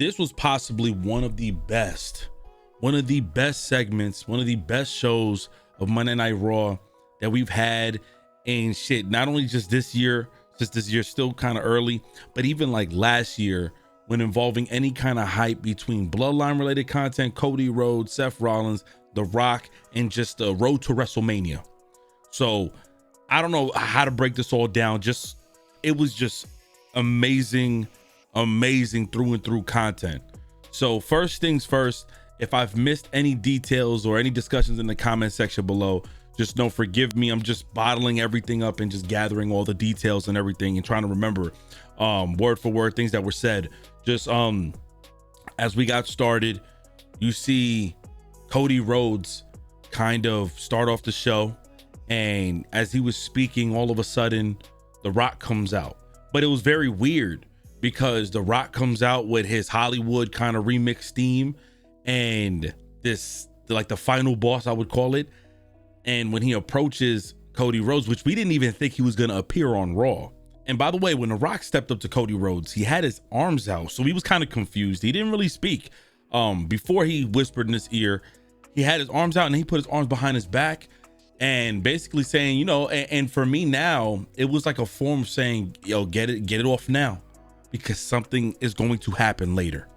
this was possibly one of the best segments, one of the best shows of Monday Night Raw that we've had in shit. Not only just this year still kind of early, but even like last year when involving any kind of hype between bloodline related content, Cody Rhodes, Seth Rollins, The Rock, and just the road to WrestleMania. So I don't know how to break this all down. It was just amazing through and through content. So first things first, if I've missed any details or any discussions in the comment section below, just know, forgive me. I'm just bottling everything up and just gathering all the details and everything and trying to remember word for word things that were said. Just as we got started, you see Cody Rhodes kind of start off the show, and as he was speaking, all of a sudden The Rock comes out. But it was very weird because The Rock comes out with his Hollywood kind of remix theme and this, like the final boss, I would call it. And when he approaches Cody Rhodes, which we didn't even think he was going to appear on Raw. And by the way, when The Rock stepped up to Cody Rhodes, he had his arms out. So he was kind of confused. He didn't really speak. Before he whispered in his ear, he had his arms out and he put his arms behind his back and basically saying, you know, and for me now, it was like a form of saying, yo, get it off now, because something is going to happen later.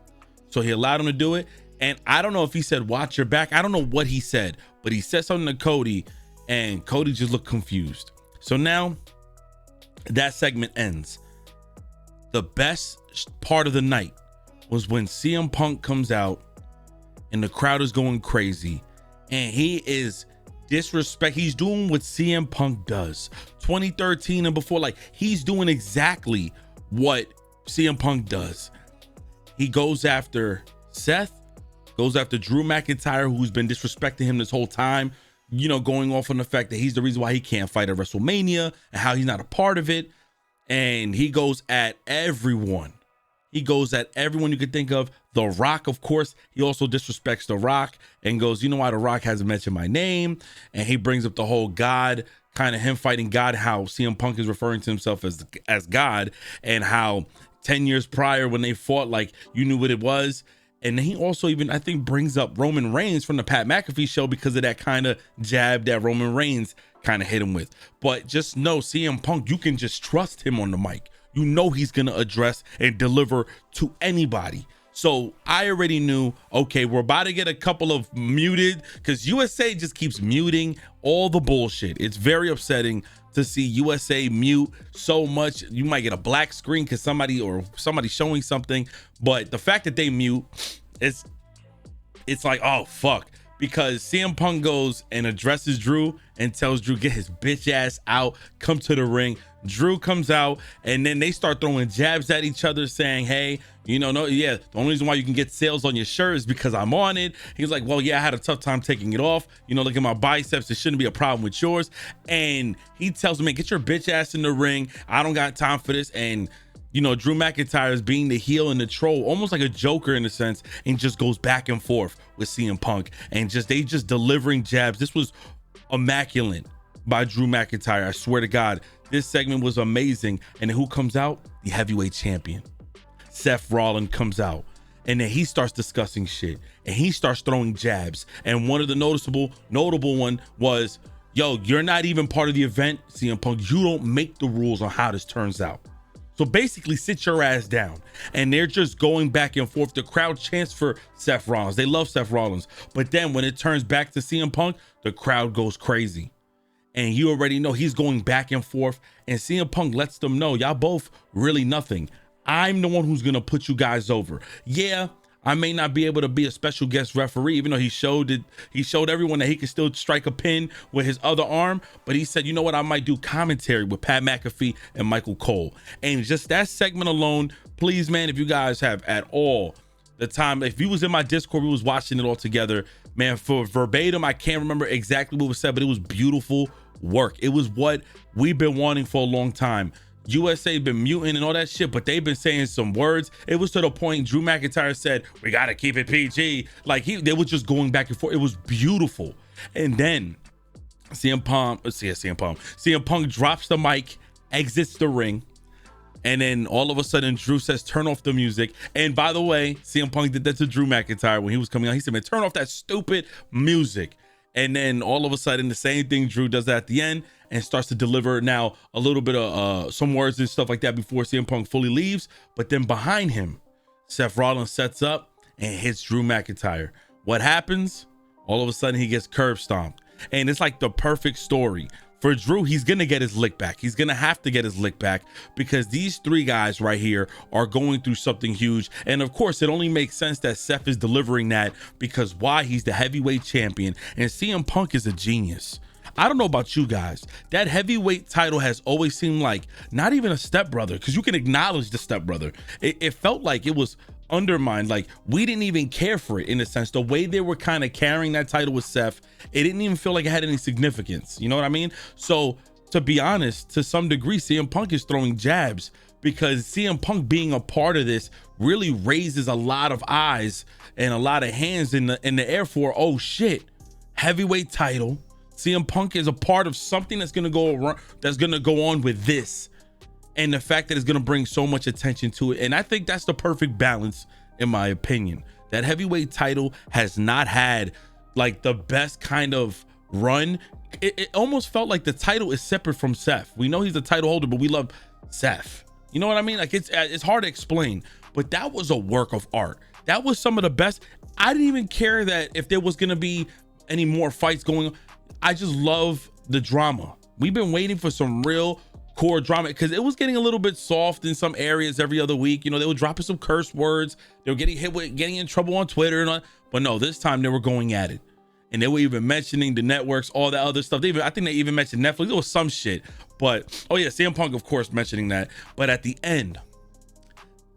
So he allowed him to do it. And I don't know if he said, watch your back. I don't know what he said, but he said something to Cody and Cody just looked confused. So now that segment ends. The best part of the night was when CM Punk comes out and the crowd is going crazy and he is disrespect. He's doing what CM Punk does 2013 and before. Like, he's doing exactly what CM Punk does. He goes after Seth, goes after Drew McIntyre, who's been disrespecting him this whole time, you know, going off on the fact that he's the reason why he can't fight at WrestleMania and how he's not a part of it. And he goes at everyone. He goes at everyone you could think of. The Rock, of course, he also disrespects The Rock and goes, you know why The Rock hasn't mentioned my name? And he brings up the whole God, kind of him fighting God, how CM Punk is referring to himself as God, and how 10 years prior when they fought, like, you knew what it was. And he also even, I think, brings up Roman Reigns from the Pat McAfee show because of that kind of jab that Roman Reigns kind of hit him with. But just know, CM Punk, you can just trust him on the mic. You know he's going to address and deliver to anybody. So I already knew, okay, we're about to get a couple of muted, because USA just keeps muting all the bullshit. It's very upsetting to see USA mute so much. You might get a black screen because somebody showing something, but the fact that they mute, it's like, oh fuck, because CM Punk goes and addresses Drew and tells Drew, get his bitch ass out, come to the ring. Drew comes out and then they start throwing jabs at each other saying, hey, you know, no, yeah, the only reason why you can get sales on your shirt is because I'm on it. He's like, well, yeah, I had a tough time taking it off. You know, look at my biceps. It shouldn't be a problem with yours. And he tells me, get your bitch ass in the ring. I don't got time for this. And, you know, Drew McIntyre is being the heel and the troll, almost like a Joker in a sense, and just goes back and forth with CM Punk and they just delivering jabs. This was immaculate by Drew McIntyre. I swear to God, this segment was amazing. And then who comes out? The heavyweight champion. Seth Rollins comes out, and then he starts discussing shit and he starts throwing jabs. And one of the notable one was, yo, you're not even part of the event, CM Punk. You don't make the rules on how this turns out. So basically, sit your ass down. And they're just going back and forth. The crowd chants for Seth Rollins. They love Seth Rollins. But then when it turns back to CM Punk, the crowd goes crazy. And you already know he's going back and forth. And CM Punk lets them know, y'all both really nothing. I'm the one who's going to put you guys over. Yeah, I may not be able to be a special guest referee, even though he showed everyone that he could still strike a pin with his other arm. But he said, you know what? I might do commentary with Pat McAfee and Michael Cole. And just that segment alone, please, man, if you guys have at all the time, if you was in my Discord, we was watching it all together, man, for verbatim, I can't remember exactly what was said, but it was beautiful work. It was what we've been wanting for a long time. USA been muting and all that shit, but they've been saying some words. It was to the point Drew McIntyre said, we got to keep it PG. Like they were just going back and forth. It was beautiful. And then CM Punk drops the mic, exits the ring, And then all of a sudden, Drew says, turn off the music. And by the way, CM Punk did that to Drew McIntyre when he was coming out. He said, man, turn off that stupid music. And then all of a sudden, the same thing Drew does at the end and starts to deliver now a little bit of some words and stuff like that before CM Punk fully leaves. But then behind him, Seth Rollins sets up and hits Drew McIntyre. What happens? All of a sudden, he gets curb stomped. And it's like the perfect story. For Drew, he's going to get his lick back. He's going to have to get his lick back because these three guys right here are going through something huge. And of course, it only makes sense that Seth is delivering that because why? He's the heavyweight champion and CM Punk is a genius. I don't know about you guys. That heavyweight title has always seemed like not even a stepbrother because you can acknowledge the stepbrother. It felt like it was undermined, like we didn't even care for it in a sense. The way they were kind of carrying that title with Seth, it didn't even feel like it had any significance. You know what I mean? So to be honest, to some degree, CM Punk is throwing jabs because CM Punk being a part of this really raises a lot of eyes and a lot of hands in the air for, oh shit, heavyweight title. CM Punk is a part of something that's gonna go around, that's gonna go on with this. And the fact that it's going to bring so much attention to it. And I think that's the perfect balance, in my opinion. That heavyweight title has not had like the best kind of run. It almost felt like the title is separate from Seth. We know he's the title holder, but we love Seth. You know what I mean? Like it's hard to explain, but that was a work of art. That was some of the best. I didn't even care that if there was going to be any more fights going on. I just love the drama. We've been waiting for some real core drama because it was getting a little bit soft in some areas every other week. You know, they were dropping some curse words. They were getting hit with getting in trouble on Twitter and all, but no, this time they were going at it. And they were even mentioning the networks, all that other stuff. I think they even mentioned Netflix. It was some shit. But oh yeah, CM Punk, of course, mentioning that. But at the end,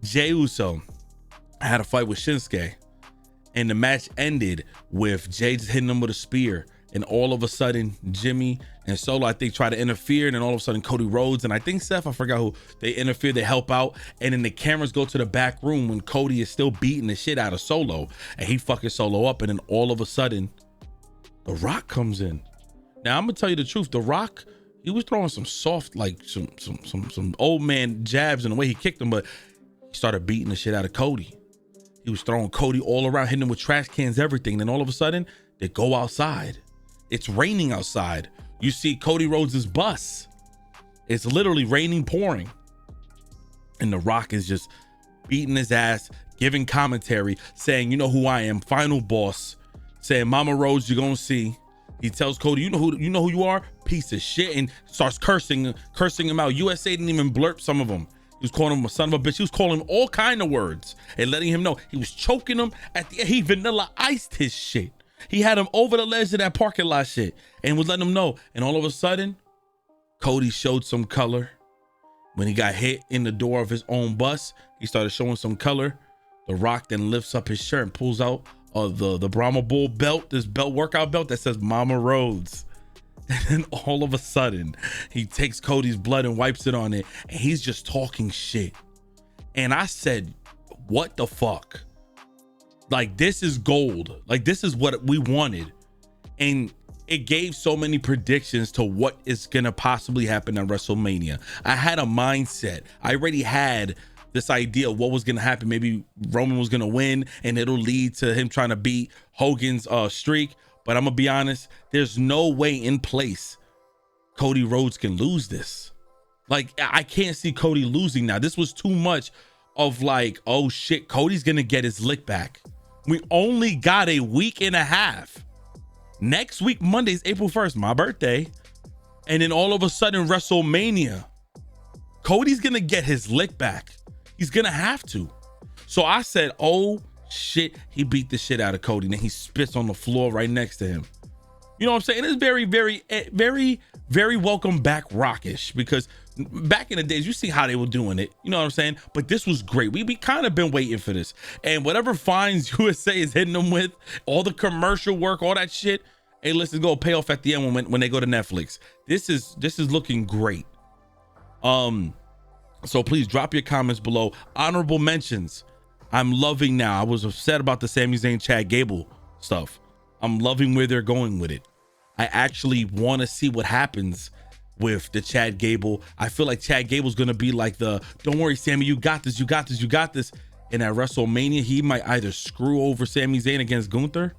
Jey Uso had a fight with Shinsuke. And the match ended with Jey just hitting him with a spear. And all of a sudden, Jimmy and Solo, I think, try to interfere. And then all of a sudden, Cody Rhodes and I think Seth, I forgot who, they interfere, they help out. And then the cameras go to the back room when Cody is still beating the shit out of Solo. And he fucking Solo up. And then all of a sudden, The Rock comes in. Now, I'm going to tell you the truth. The Rock, he was throwing some soft, like some old man jabs in the way he kicked him. But he started beating the shit out of Cody. He was throwing Cody all around, hitting him with trash cans, everything. And then all of a sudden, they go outside. It's raining outside. You see Cody Rhodes' bus. It's literally raining, pouring. And The Rock is just beating his ass, giving commentary, saying, you know who I am, final boss. Saying, Mama Rhodes, you're gonna see. He tells Cody, you know who you are? Piece of shit. And starts cursing him out. USA didn't even blurp some of them. He was calling him a son of a bitch. He was calling him all kind of words and letting him know. He was choking him at the end. He vanilla iced his shit. He had him over the ledge of that parking lot shit and was letting him know. And all of a sudden, Cody showed some color. When he got hit in the door of his own bus, he started showing some color. The Rock then lifts up his shirt and pulls out the Brahma Bull belt, this belt, workout belt that says Mama Rhodes. And then all of a sudden, he takes Cody's blood and wipes it on it. And he's just talking shit. And I said, what the fuck? Like, this is gold. Like, this is what we wanted. And it gave so many predictions to what is going to possibly happen at WrestleMania. I had a mindset. I already had this idea of what was going to happen. Maybe Roman was going to win and it'll lead to him trying to beat Hogan's streak. But I'm going to be honest, there's no way in place Cody Rhodes can lose this. Like, I can't see Cody losing now. This was too much of like, oh shit, Cody's going to get his lick back. We only got a week and a half. Next week, Monday's April 1st, my birthday. And then all of a sudden, WrestleMania. Cody's going to get his lick back. He's going to have to. So I said, oh shit, he beat the shit out of Cody. And then he spits on the floor right next to him. You know what I'm saying? It's very, very, very, very welcome back Rockish, because back in the days, you see how they were doing it. You know what I'm saying? But this was great. We kind of been waiting for this. And whatever fines USA is hitting them with, all the commercial work, all that shit, hey, let's go pay off at the end when they go to Netflix. This is looking great. So please drop your comments below. Honorable mentions. I'm loving now. I was upset about the Sami Zayn Chad Gable stuff. I'm loving where they're going with it. I actually want to see what happens with the Chad Gable. I feel like Chad Gable's gonna be like the, don't worry, Sammy, you got this, you got this, you got this. And at WrestleMania, he might either screw over Sami Zayn against Gunther,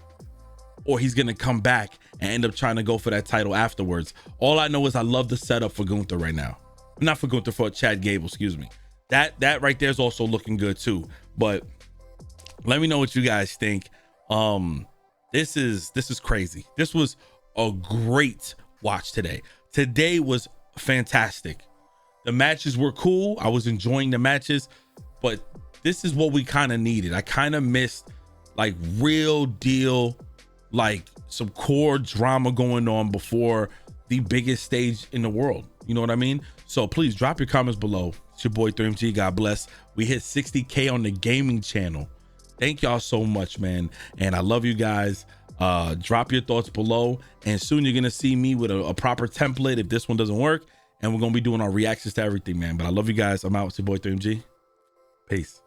or he's gonna come back and end up trying to go for that title afterwards. All I know is I love the setup for Gunther right now. Not for Gunther, for Chad Gable, excuse me. That right there is also looking good too. But let me know what you guys think. This is crazy. This was a great watch today. Today was fantastic. The matches were cool. I was enjoying the matches, but this is what we kind of needed. I kind of missed like real deal, like some core drama going on before the biggest stage in the world. You know what I mean? So please drop your comments below. It's your boy 3MG. God bless. We hit 60K on the gaming channel. Thank y'all so much, man. And I love you guys. Drop your thoughts below. And soon you're going to see me with a proper template if this one doesn't work. And we're going to be doing our reactions to everything, man. But I love you guys. I'm out. It's your boy 3MG. Peace.